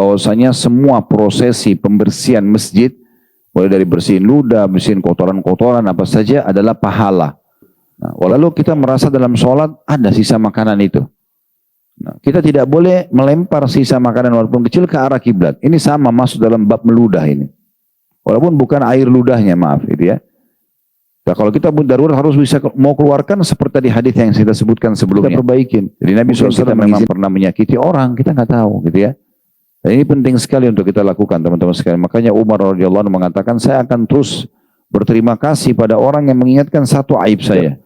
bahwasanya semua prosesi pembersihan masjid, mulai dari bersihin ludah, bersihin kotoran-kotoran apa saja adalah pahala. Nah, lalu kita merasa dalam sholat ada sisa makanan itu. Nah, kita tidak boleh melempar sisa makanan walaupun kecil ke arah kiblat. Ini sama masuk dalam bab meludah ini. Walaupun bukan air ludahnya, maaf gitu ya. Nah, kalau kita darurat harus bisa mau keluarkan seperti tadi hadis yang kita sebutkan sebelumnya. Kita perbaikin. Jadi Nabi SAW memang pernah menyakiti orang, kita nggak tahu gitu ya. Dan ini penting sekali untuk kita lakukan teman-teman sekalian. Makanya Umar radhiyallahu anhu mengatakan, saya akan terus berterima kasih pada orang yang mengingatkan satu aib saya.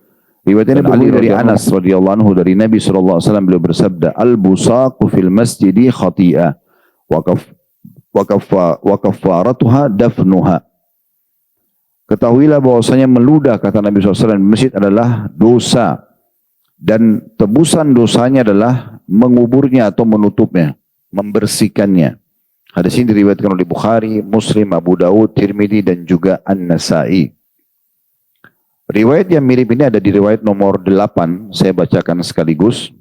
Riwayat ini Ali dari Anas radhiyallahu anhu dari Nabi SAW beliau bersabda, al-busaqu fil masjidi khati'ah wa kafaratuha dafnuha. Ketahuilah bahwasanya meludah, kata Nabi SAW, di masjid adalah dosa. Dan tebusan dosanya adalah menguburnya atau menutupnya, membersihkannya. Hadis ini diriwayatkan oleh Bukhari, Muslim, Abu Dawud, Tirmidzi dan juga An-Nasai. Riwayat yang mirip ini ada di riwayat nomor 8, saya bacakan sekaligus.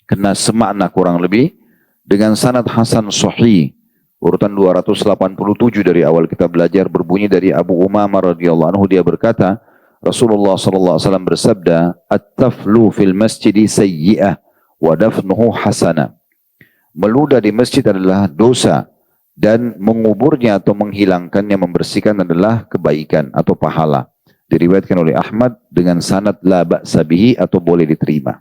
Kena semakna kurang lebih dengan sanad hasan sahih. Urutan 287 dari awal kita belajar berbunyi dari Abu Umamah radhiyallahu anhu, dia berkata, Rasulullah sallallahu alaihi wasallam bersabda, "At-taflu fil masjidi sayyi'ah wa dafnuhu hasanah." Meludah di masjid adalah dosa dan menguburnya atau menghilangkannya, membersihkan adalah kebaikan atau pahala. Diriwayatkan oleh Ahmad dengan sanad la ba'sa bihi atau boleh diterima.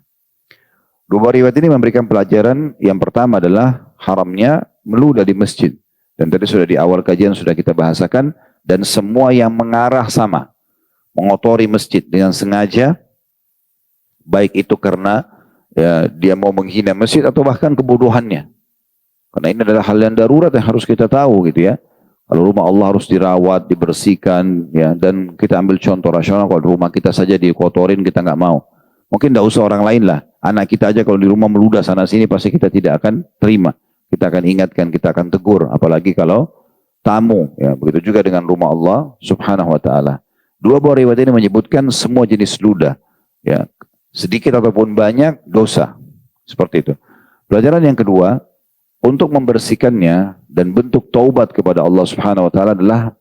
Dua riwayat ini memberikan pelajaran. Yang pertama adalah haramnya meludah di masjid. Dan tadi sudah di awal kajian sudah kita bahasakan. Dan semua yang mengarah sama. Mengotori masjid dengan sengaja. Baik itu karena ya, dia mau menghina masjid atau bahkan kebodohannya. Karena ini adalah hal yang darurat yang harus kita tahu gitu ya. Kalau rumah Allah harus dirawat, dibersihkan. Ya, dan kita ambil contoh rasional. Kalau rumah kita saja dikotorin kita nggak mau. Mungkin tidak usah orang lain lah. Anak kita aja kalau di rumah meludah sana sini pasti kita tidak akan terima. Kita akan ingatkan, kita akan tegur. Apalagi kalau tamu. Ya, begitu juga dengan rumah Allah subhanahu wa ta'ala. Dua buah riwayat ini menyebutkan semua jenis ludah. Ya, sedikit ataupun banyak dosa. Seperti itu. Pelajaran yang kedua, untuk membersihkannya dan bentuk taubat kepada Allah subhanahu wa ta'ala adalah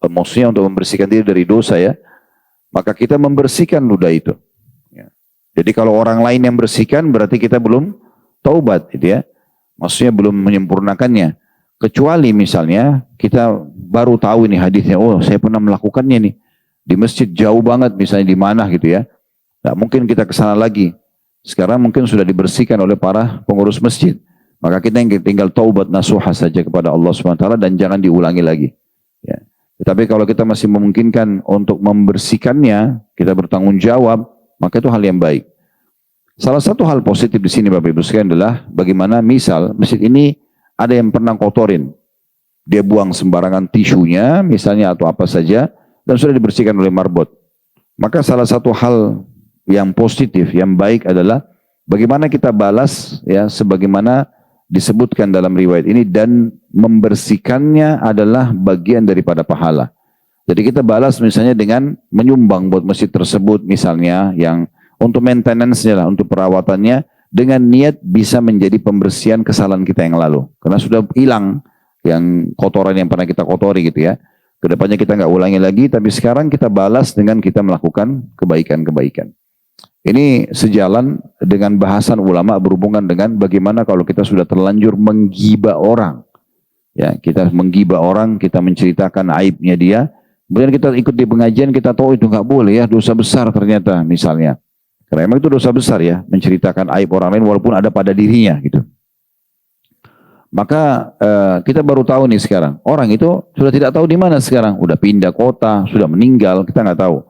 maksudnya untuk membersihkan diri dari dosa ya. Maka kita membersihkan ludah itu. Jadi kalau orang lain yang bersihkan berarti kita belum taubat gitu ya. Maksudnya belum menyempurnakannya. Kecuali misalnya kita baru tahu ini hadisnya, oh saya pernah melakukannya nih. Di masjid jauh banget misalnya di mana gitu ya. Tidak mungkin kita ke sana lagi. Sekarang mungkin sudah dibersihkan oleh para pengurus masjid. Maka kita yang tinggal taubat nasuha saja kepada Allah SWT dan jangan diulangi lagi. Ya. Tetapi kalau kita masih memungkinkan untuk membersihkannya, kita bertanggung jawab, maka itu hal yang baik. Salah satu hal positif di sini Bapak Ibu sekalian adalah bagaimana misal masjid ini ada yang pernah kotorin. Dia buang sembarangan tisunya misalnya atau apa saja dan sudah dibersihkan oleh marbot. Maka salah satu hal yang positif, yang baik adalah bagaimana kita balas ya sebagaimana disebutkan dalam riwayat ini dan membersihkannya adalah bagian daripada pahala. Jadi kita balas misalnya dengan menyumbang buat masjid tersebut misalnya yang untuk maintenance-nya lah, untuk perawatannya dengan niat bisa menjadi pembersihan kesalahan kita yang lalu. Karena sudah hilang yang kotoran yang pernah kita kotori gitu ya. Kedepannya kita nggak ulangi lagi, tapi sekarang kita balas dengan kita melakukan kebaikan-kebaikan. Ini sejalan dengan bahasan ulama berhubungan dengan bagaimana kalau kita sudah terlanjur menggibah orang. Ya, kita menggibah orang, kita menceritakan aibnya dia. Kemudian kita ikut di pengajian, kita tahu itu nggak boleh ya, dosa besar ternyata misalnya. Karena memang itu dosa besar ya, menceritakan aib orang lain walaupun ada pada dirinya gitu. Maka kita baru tahu nih sekarang, orang itu sudah tidak tahu di mana sekarang, udah pindah kota, sudah meninggal, kita nggak tahu.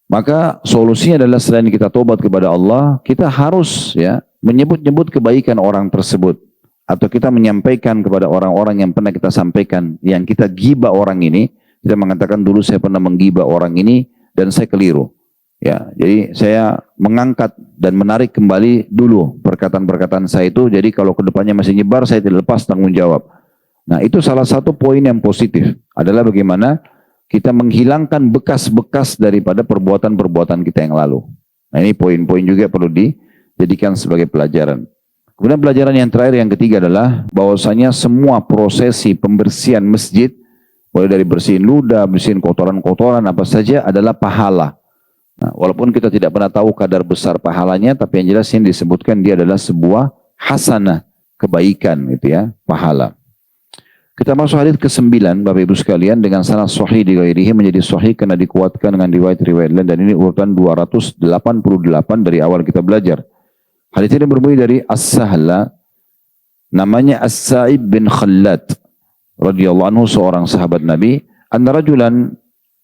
Maka solusinya adalah selain kita tobat kepada Allah, kita harus ya menyebut-nyebut kebaikan orang tersebut. Atau kita menyampaikan kepada orang-orang yang pernah kita sampaikan, yang kita gibah orang ini, kita mengatakan dulu saya pernah menggibah orang ini dan saya keliru. Ya, jadi saya mengangkat dan menarik kembali dulu perkataan-perkataan saya itu. Jadi kalau kedepannya masih nyebar, saya tidak lepas tanggung jawab. Nah, itu salah satu poin yang positif adalah bagaimana kita menghilangkan bekas-bekas daripada perbuatan-perbuatan kita yang lalu. Nah, ini poin-poin juga perlu dijadikan sebagai pelajaran. Kemudian pelajaran yang terakhir yang ketiga adalah bahwasanya semua prosesi pembersihan masjid, mulai dari bersihin ludah, bersihin kotoran-kotoran apa saja adalah pahala. Nah, walaupun kita tidak pernah tahu kadar besar pahalanya, tapi yang jelas yang disebutkan dia adalah sebuah hasanah, kebaikan gitu ya, pahala. Kita masuk hadis ke-9 Bapak Ibu sekalian dengan sanad sahih di ghairihi menjadi sahih karena dikuatkan dengan riwayat-riwayat lain dan ini urutan 288 dari awal kita belajar. Hadis ini berbunyi dari As-Sahla, namanya As-Sa'ib bin Khallad radhiyallahu anhu, seorang sahabat Nabi, anna rajulan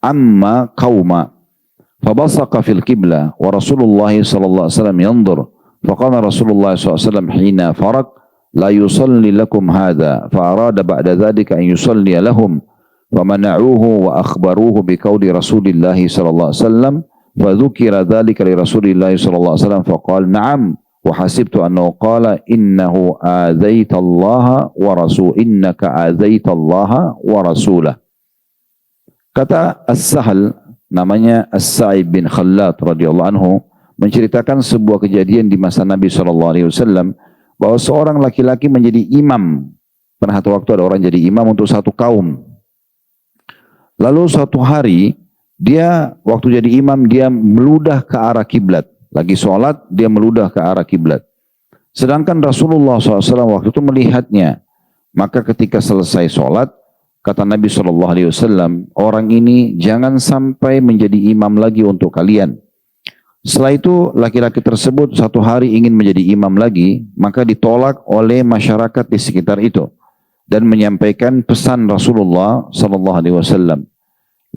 amma qauma fabasaqa fil qiblah wa Rasulullah sallallahu alaihi wasallam yanzur faqala Rasulullah sallallahu alaihi wasallam hina faraq la yusalli lakum hadha fa arada ba'da dhalika an yusalli lahum famana'uhu wa akhbaruhu biqauli Rasulillah sallallahu alaihi wasallam fa dzukira dhalika li Rasulillah sallallahu alaihi wasallam faqala na'am wa hasibtu annahu qala innahu adzaita Allah wa rasul innaka adzaita Allah wa rasulah. Kata As-Sahal, namanya As-Sa'ib bin Khallad radhiyallahu anhu, menceritakan sebuah kejadian di masa Nabi SAW bahwa seorang laki-laki menjadi imam. Pernah satu waktu ada orang jadi imam untuk satu kaum. Lalu suatu hari dia waktu jadi imam dia meludah ke arah kiblat. Lagi sholat dia meludah ke arah kiblat. Sedangkan Rasulullah SAW waktu itu melihatnya. Maka ketika selesai sholat, kata Nabi SAW, orang ini jangan sampai menjadi imam lagi untuk kalian. Setelah itu laki-laki tersebut satu hari ingin menjadi imam lagi, maka ditolak oleh masyarakat di sekitar itu dan menyampaikan pesan Rasulullah SAW.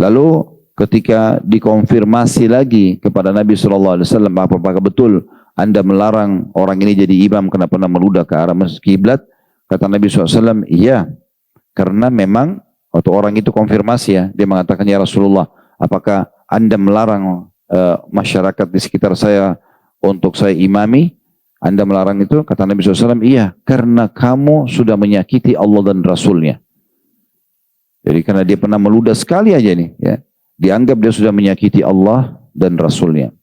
Lalu ketika dikonfirmasi lagi kepada Nabi SAW, apakah betul Anda melarang orang ini jadi imam karena pernah meludah ke arah kiblat? Kata Nabi SAW, iya, karena memang waktu orang itu konfirmasi ya, dia mengatakan, ya Rasulullah, apakah Anda melarang masyarakat di sekitar saya untuk saya imami? Anda melarang itu? Kata Nabi SAW, iya, karena kamu sudah menyakiti Allah dan Rasulnya. Jadi karena dia pernah meludah sekali aja nih, ya, dianggap dia sudah menyakiti Allah dan Rasulnya.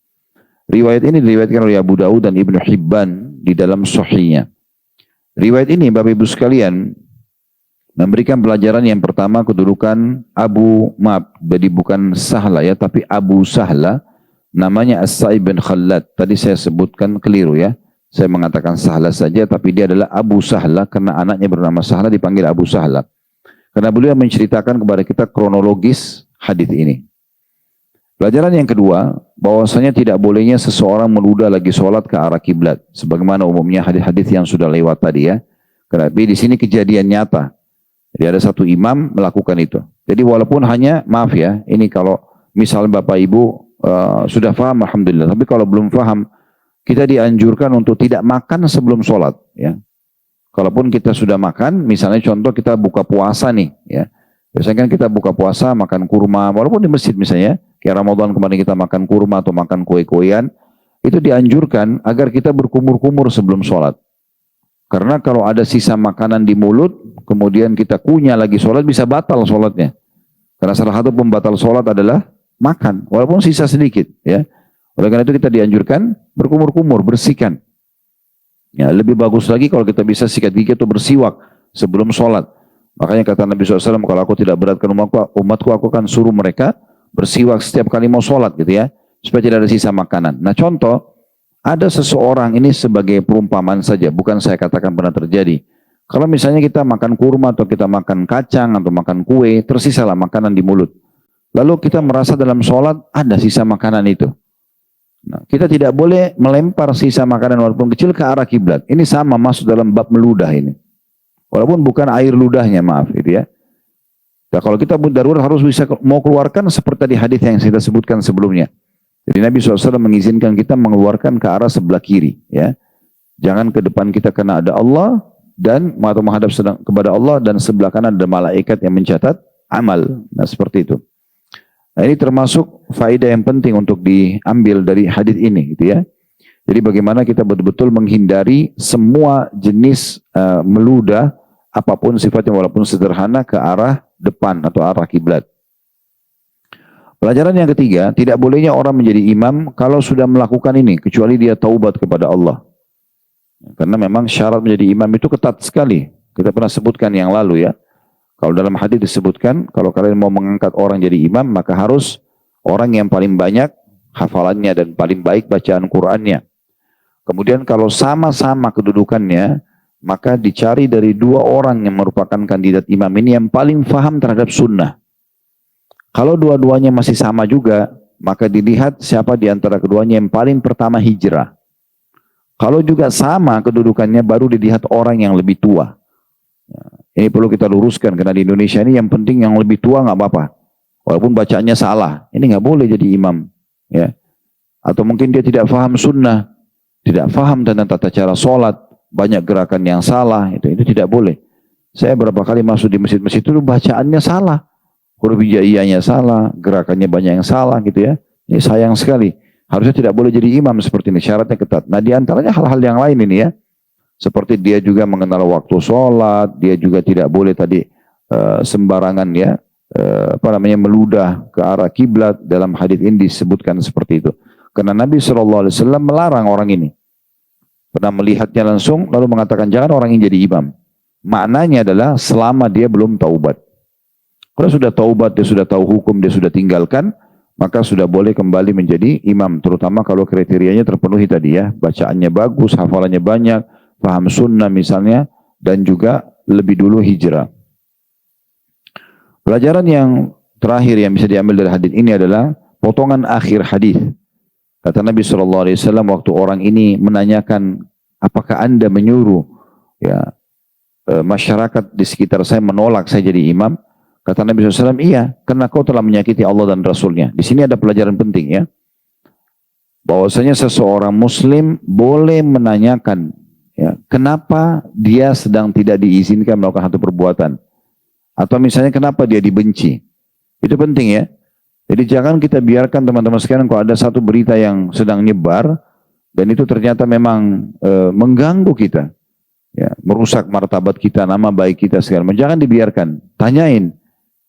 Riwayat ini diriwayatkan oleh Abu Dawud dan Ibnu Hibban di dalam Sahihnya. Riwayat ini Bapak Ibu sekalian memberikan pelajaran yang pertama kedudukan jadi bukan Sahla ya, tapi Abu Sahla, namanya As-Sa'ib bin Khallad. Tadi saya sebutkan keliru ya. Saya mengatakan Sahla saja, tapi dia adalah Abu Sahla karena anaknya bernama Sahla dipanggil Abu Sahla. Karena beliau menceritakan kepada kita kronologis hadis ini. Pelajaran yang kedua, bahwasanya tidak bolehnya seseorang meludah lagi sholat ke arah kiblat, sebagaimana umumnya hadis-hadis yang sudah lewat tadi ya. Tapi di sini kejadian nyata. Jadi ada satu imam melakukan itu. Jadi walaupun hanya, maaf ya, ini kalau misalnya Bapak Ibu sudah paham, alhamdulillah. Tapi kalau belum paham, kita dianjurkan untuk tidak makan sebelum sholat. Ya. Kalaupun kita sudah makan, misalnya contoh kita buka puasa nih, ya. Biasanya kan kita buka puasa makan kurma, walaupun di masjid misalnya, kayak Ramadan kemarin kita makan kurma atau makan kue-kuean, itu dianjurkan agar kita berkumur-kumur sebelum sholat. Karena kalau ada sisa makanan di mulut, kemudian kita kunyah lagi sholat, bisa batal sholatnya. Karena salah satu pembatal sholat adalah makan, walaupun sisa sedikit. Ya. Oleh karena itu kita dianjurkan berkumur-kumur, bersihkan. Ya, lebih bagus lagi kalau kita bisa sikat gigi atau bersiwak sebelum sholat. Makanya kata Nabi SAW, kalau aku tidak beratkan umatku, aku akan suruh mereka bersiwak setiap kali mau sholat gitu ya. Supaya tidak ada sisa makanan. Nah contoh, ada seseorang ini sebagai perumpamaan saja, bukan saya katakan pernah terjadi. Kalau misalnya kita makan kurma atau kita makan kacang atau makan kue, tersisalah makanan di mulut. Lalu kita merasa dalam sholat ada sisa makanan itu. Nah, kita tidak boleh melempar sisa makanan walaupun kecil ke arah kiblat. Ini sama masuk dalam bab meludah ini. Walaupun bukan air ludahnya, maaf gitu ya. Nah, kalau kita darurat harus bisa mau keluarkan seperti di hadis yang kita sebutkan sebelumnya. Jadi Nabi SAW mengizinkan kita mengeluarkan ke arah sebelah kiri. Ya, jangan ke depan kita karena ada Allah dan atau menghadap kepada Allah dan sebelah kanan ada malaikat yang mencatat amal. Nah seperti itu. Nah, ini termasuk faedah yang penting untuk diambil dari hadis ini, gitu ya. Jadi bagaimana kita betul-betul menghindari semua jenis meludah apapun sifatnya walaupun sederhana ke arah depan atau arah kiblat. Pelajaran yang ketiga, tidak bolehnya orang menjadi imam kalau sudah melakukan ini kecuali dia taubat kepada Allah. Karena memang syarat menjadi imam itu ketat sekali. Kita pernah sebutkan yang lalu ya. Kalau dalam hadis disebutkan, kalau kalian mau mengangkat orang jadi imam, maka harus orang yang paling banyak hafalannya dan paling baik bacaan Qur'annya. Kemudian kalau sama-sama kedudukannya, maka dicari dari dua orang yang merupakan kandidat imam ini yang paling faham terhadap sunnah. Kalau dua-duanya masih sama juga, maka dilihat siapa di antara keduanya yang paling pertama hijrah. Kalau juga sama kedudukannya, baru dilihat orang yang lebih tua. Ini perlu kita luruskan, karena di Indonesia ini yang penting yang lebih tua nggak apa-apa. Walaupun bacaannya salah, ini nggak boleh jadi imam. Ya. Atau mungkin dia tidak faham sunnah, tidak faham tentang tata cara sholat, banyak gerakan yang salah, itu tidak boleh. Saya berapa kali masuk di masjid-masjid itu bacaannya salah. Huruf hijaiyahnya salah, gerakannya banyak yang salah gitu ya. Ini sayang sekali. Harusnya tidak boleh jadi imam seperti ini, syaratnya ketat. Nah di antaranya hal-hal yang lain ini ya. Seperti dia juga mengenal waktu sholat, dia juga tidak boleh tadi sembarangan ya, meludah ke arah kiblat. Dalam hadis ini disebutkan seperti itu. Karena Nabi SAW melarang orang ini. Pernah melihatnya langsung, lalu mengatakan jangan orang ini jadi imam. Maknanya adalah selama dia belum taubat. Kalau sudah taubat, dia sudah tahu hukum, dia sudah tinggalkan, maka sudah boleh kembali menjadi imam. Terutama kalau kriterianya terpenuhi tadi ya, bacaannya bagus, hafalannya banyak, paham sunnah misalnya, dan juga lebih dulu hijrah. Pelajaran yang terakhir yang bisa diambil dari hadis ini adalah potongan akhir hadis. Kata Nabi SAW waktu orang ini menanyakan, apakah anda menyuruh ya masyarakat di sekitar saya menolak saya jadi imam? Kata Nabi SAW, iya, karena kau telah menyakiti Allah dan Rasulnya. Di sini ada pelajaran penting ya, bahwasanya seseorang Muslim boleh menanyakan ya, kenapa dia sedang tidak diizinkan melakukan satu perbuatan. Atau misalnya kenapa dia dibenci. Itu penting ya. Jadi jangan kita biarkan teman-teman sekalian kalau ada satu berita yang sedang nyebar, dan itu ternyata memang mengganggu kita. Ya, merusak martabat kita, nama baik kita segala macam. Jangan dibiarkan. Tanyain,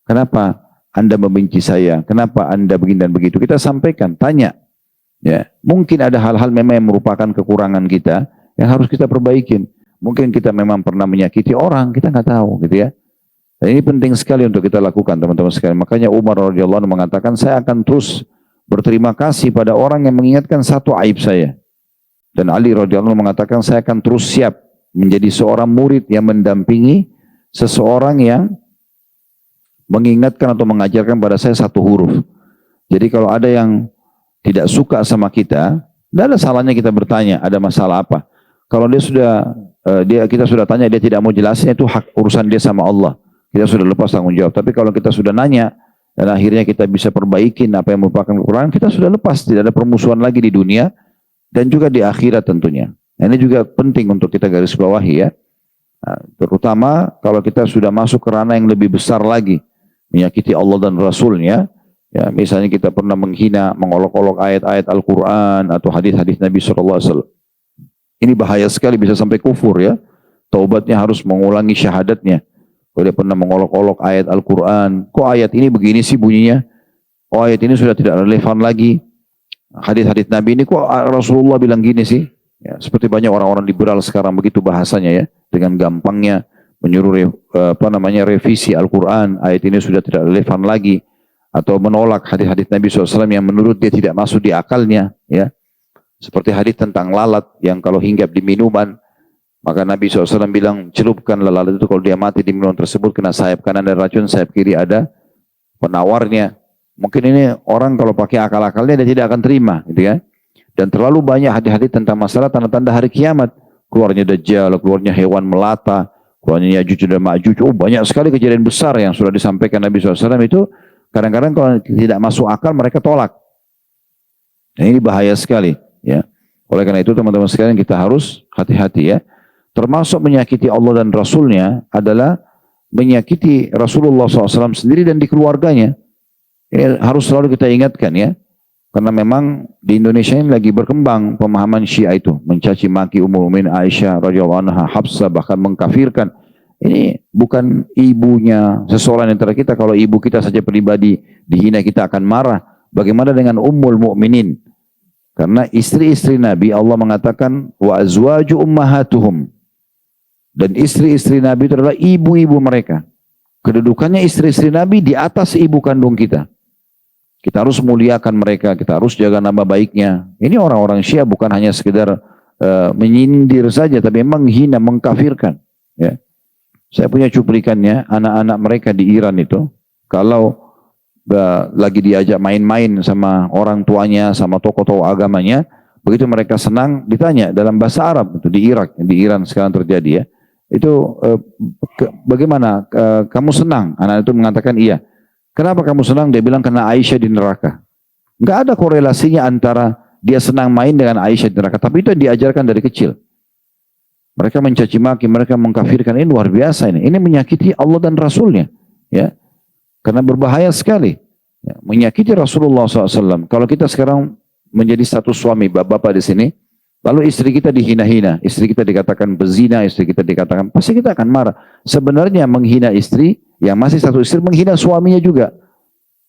kenapa anda membenci saya? Kenapa anda begini dan begitu? Kita sampaikan, tanya. Ya, mungkin ada hal-hal memang yang merupakan kekurangan kita, yang harus kita perbaikin. Mungkin kita memang pernah menyakiti orang, kita nggak tahu gitu ya. Dan ini penting sekali untuk kita lakukan teman-teman sekalian. Makanya Umar radhiyallahu anhu mengatakan, saya akan terus berterima kasih pada orang yang mengingatkan satu aib saya. Dan Ali radhiyallahu anhu mengatakan, saya akan terus siap menjadi seorang murid yang mendampingi seseorang yang mengingatkan atau mengajarkan pada saya satu huruf. Jadi kalau ada yang tidak suka sama kita, tidak ada salahnya kita bertanya, ada masalah apa? Kalau dia sudah kita sudah tanya, dia tidak mau jelasin, itu hak urusan dia sama Allah. Kita sudah lepas tanggung jawab. Tapi kalau kita sudah nanya dan akhirnya kita bisa perbaikin apa yang merupakan kekurangan, kita sudah lepas, tidak ada permusuhan lagi di dunia dan juga di akhirat tentunya. Nah, ini juga penting untuk kita garis bawahi ya. Nah, terutama kalau kita sudah masuk ke ranah yang lebih besar lagi, menyakiti Allah dan Rasulnya. Ya, misalnya kita pernah menghina, mengolok-olok ayat-ayat Al-Quran atau hadis-hadis Nabi SAW. Ini bahaya sekali, bisa sampai kufur ya. Taubatnya harus mengulangi syahadatnya. Kalau dia pernah mengolok-olok ayat Al-Quran, kok ayat ini begini sih bunyinya? Oh, ayat ini sudah tidak relevan lagi. Hadis-hadis Nabi ini kok Rasulullah bilang gini sih? Ya, seperti banyak orang-orang liberal sekarang begitu bahasanya ya, dengan gampangnya menyuruh revisi Al-Quran, ayat ini sudah tidak relevan lagi, atau menolak hadis-hadis Nabi SAW yang menurut dia tidak masuk di akalnya, ya. Seperti hadis tentang lalat yang kalau hinggap di minuman, maka Nabi SAW bilang, celupkanlah lalat itu, kalau dia mati di minuman tersebut, kena sayap kanan ada racun, sayap kiri ada penawarnya. Mungkin ini orang kalau pakai akal-akalnya dia tidak akan terima, gitu ya. Dan terlalu banyak hadis-hadis tentang masalah tanda-tanda hari kiamat, keluarnya Dajjal, keluarnya hewan melata, keluarnya Ya'juj dan Ma'juj. Oh, banyak sekali kejadian besar yang sudah disampaikan Nabi SAW itu. Kadang-kadang kalau tidak masuk akal mereka tolak. Nah, ini bahaya sekali, ya. Oleh karena itu teman-teman sekalian kita harus hati-hati ya. Termasuk menyakiti Allah dan Rasulnya adalah menyakiti Rasulullah SAW sendiri dan di keluarganya. Ini harus selalu kita ingatkan ya. Karena memang di Indonesia ini lagi berkembang pemahaman Syiah itu, mencaci maki Ummul Mukminin Aisyah radhiyallahu anha, Hafsah, bahkan mengkafirkan. Ini bukan ibunya seseorang antara kita. Kalau ibu kita saja pribadi dihina, kita akan marah. Bagaimana dengan Ummul Mukminin? Karena istri-istri Nabi Allah mengatakan wa azwaju ummahatuhum. Dan istri-istri Nabi itu adalah ibu-ibu mereka. Kedudukannya istri-istri Nabi di atas ibu kandung kita. Kita harus muliakan mereka, kita harus jaga nama baiknya. Ini orang-orang Syiah bukan hanya sekedar menyindir saja, tapi menghina, mengkafirkan. Ya. Saya punya cuplikannya, anak-anak mereka di Iran itu, kalau lagi diajak main-main sama orang tuanya, sama tokoh-tokoh agamanya, begitu mereka senang, ditanya dalam bahasa Arab, itu di Irak, di Iran sekarang terjadi ya, itu bagaimana, kamu senang? Anak itu mengatakan iya. Kenapa kamu senang? Dia bilang karena Aisyah di neraka. Nggak ada korelasinya antara dia senang main dengan Aisyah di neraka, tapi itu yang diajarkan dari kecil. Mereka mencaci maki, mereka mengkafirkan, ini luar biasa ini. Ini menyakiti Allah dan Rasulnya. Ya. Karena berbahaya sekali. Ya. Menyakiti Rasulullah SAW. Kalau kita sekarang menjadi satu suami, bapak-bapak di sini, lalu istri kita dihina-hina, istri kita dikatakan bezina, istri kita dikatakan, pasti kita akan marah. Sebenarnya menghina istri, yang masih satu istri, menghina suaminya juga.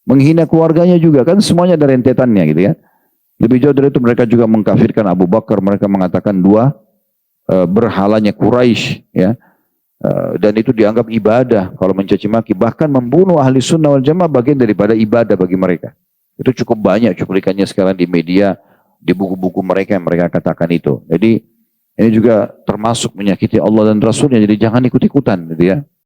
Menghina keluarganya juga. Kan semuanya ada rentetannya gitu ya. Lebih jauh dari itu mereka juga mengkafirkan Abu Bakar, mereka mengatakan dua berhalanya Quraisy, ya, dan itu dianggap ibadah kalau mencaci maki, bahkan membunuh ahli sunnah wal jamaah bagian daripada ibadah bagi mereka. Itu cukup banyak cuplikannya sekarang di media, di buku-buku mereka yang mereka katakan itu. Jadi ini juga termasuk menyakiti Allah dan Rasulnya, jadi jangan ikut-ikutan gitu ya.